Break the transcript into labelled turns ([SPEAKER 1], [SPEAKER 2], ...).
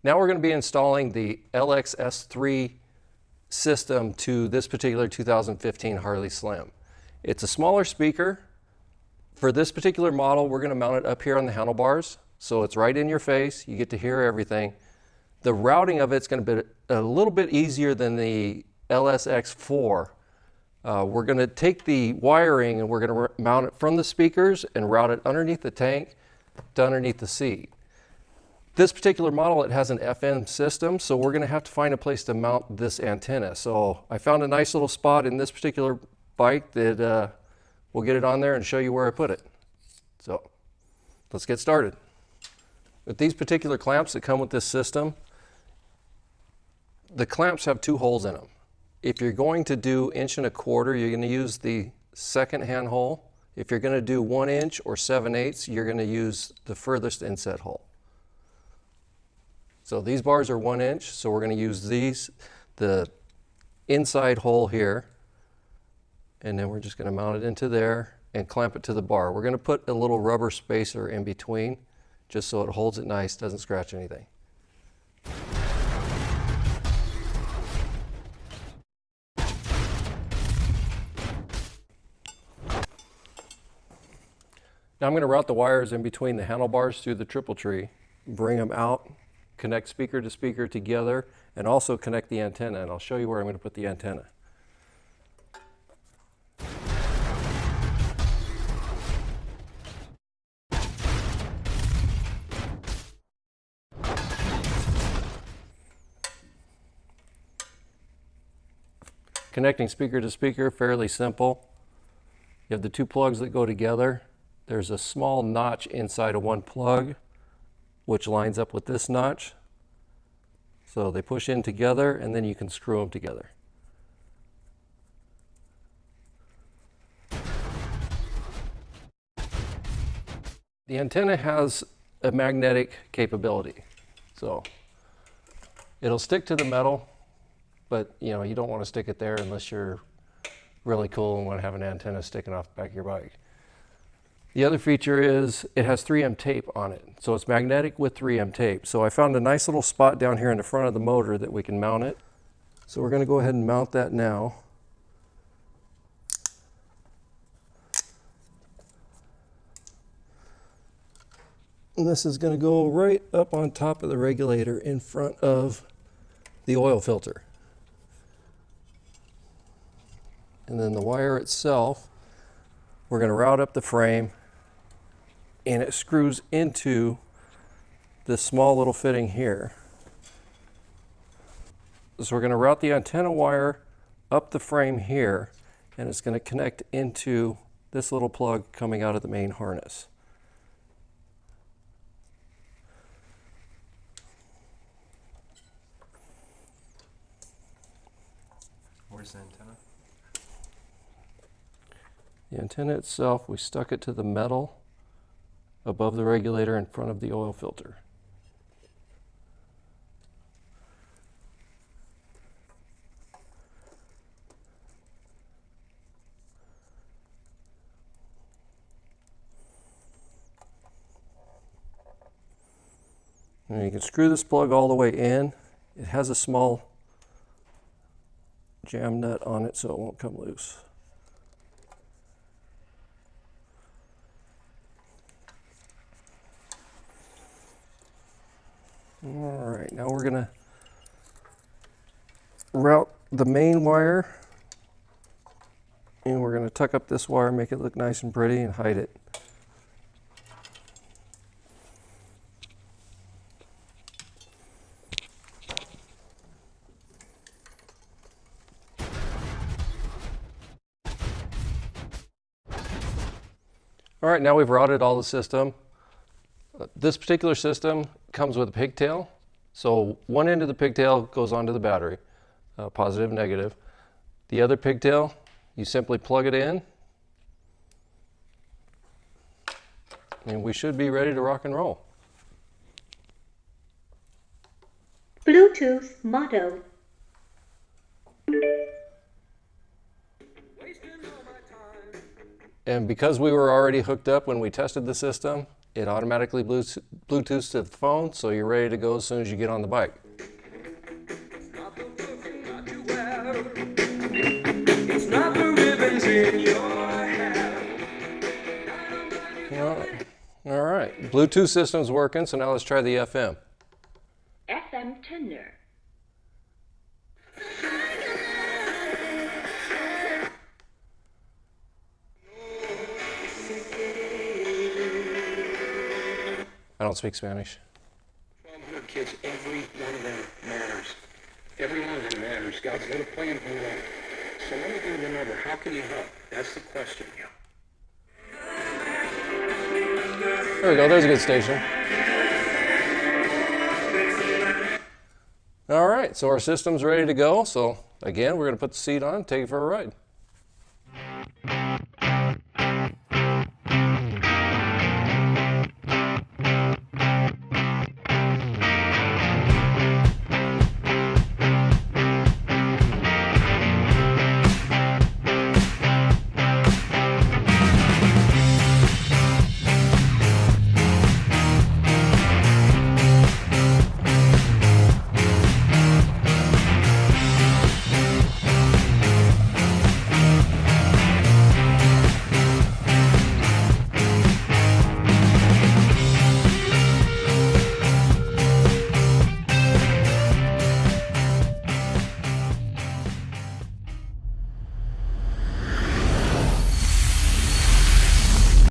[SPEAKER 1] Now we're going to be installing the LX-S3 system to this particular 2015 Harley Slim. It's a smaller speaker. For this particular model, we're going to mount it up here on the handlebars, so it's right in your face. You get to hear everything. The routing of it's going to be a little bit easier than the LX-S4. We're going to take the wiring and we're going to mount it from the speakers and route it underneath the tank to underneath the seat. This particular model, it has an FM system, so we're going to have to find a place to mount this antenna. So I found a nice little spot in this particular bike that we'll get it on there and show you where I put it. So let's get started. With these particular clamps that come with this system, the clamps have 2 holes in them. If you're going to do 1 1/4 inch, you're going to use the second hand hole. If you're going to do 1 inch or 7/8, you're going to use the furthest inset hole. So these bars are 1 inch, so we're going to use the inside hole here, and then we're just going to mount it into there and clamp it to the bar. We're going to put a little rubber spacer in between just so it holds it nice, doesn't scratch anything. Now I'm going to route the wires in between the handlebars through the triple tree, bring them out, connect speaker to speaker together, and also connect the antenna. And I'll show you where I'm going to put the antenna. Connecting speaker to speaker, fairly simple. You have the 2 plugs that go together. There's a small notch inside of one plug, which lines up with this notch. So they push in together, and then you can screw them together. The antenna has a magnetic capability. So it'll stick to the metal, but you don't want to stick it there unless you're really cool and want to have an antenna sticking off the back of your bike. The other feature is it has 3M tape on it. So it's magnetic with 3M tape. So I found a nice little spot down here in the front of the motor that we can mount it. So we're going to go ahead and mount that now. And this is going to go right up on top of the regulator in front of the oil filter. And then the wire itself, we're going to route up the frame, and it screws into this small little fitting here. So we're going to route the antenna wire up the frame here, and it's going to connect into this little plug coming out of the main harness.
[SPEAKER 2] Where's the antenna?
[SPEAKER 1] The antenna itself, we stuck it to the metal above the regulator in front of the oil filter. And you can screw this plug all the way in. It has a small jam nut on it so it won't come loose. All right, now we're going to route the main wire, and we're going to tuck up this wire, make it look nice and pretty, and hide it. All right, now we've routed all the system. This particular system comes with a pigtail. So one end of the pigtail goes onto the battery, positive, negative. The other pigtail, you simply plug it in, and we should be ready to rock and roll.
[SPEAKER 3] Bluetooth motto.
[SPEAKER 1] And because we were already hooked up when we tested the system, It automatically Bluetooths to the phone, so you're ready to go as soon as you get on the bike.
[SPEAKER 3] It's not the ribbons in your hair.
[SPEAKER 1] All right, Bluetooth system's working, so now let's try the FM.
[SPEAKER 4] FM tuner.
[SPEAKER 1] I don't speak Spanish.
[SPEAKER 5] 1,200 kids, every one of them matters. Every one of them matters. God's got a plan for them. So let me give you the number. How can you help? That's the question.
[SPEAKER 1] There we go, there's a good station. All right, so our system's ready to go. So again, we're gonna put the seat on, take it for a ride.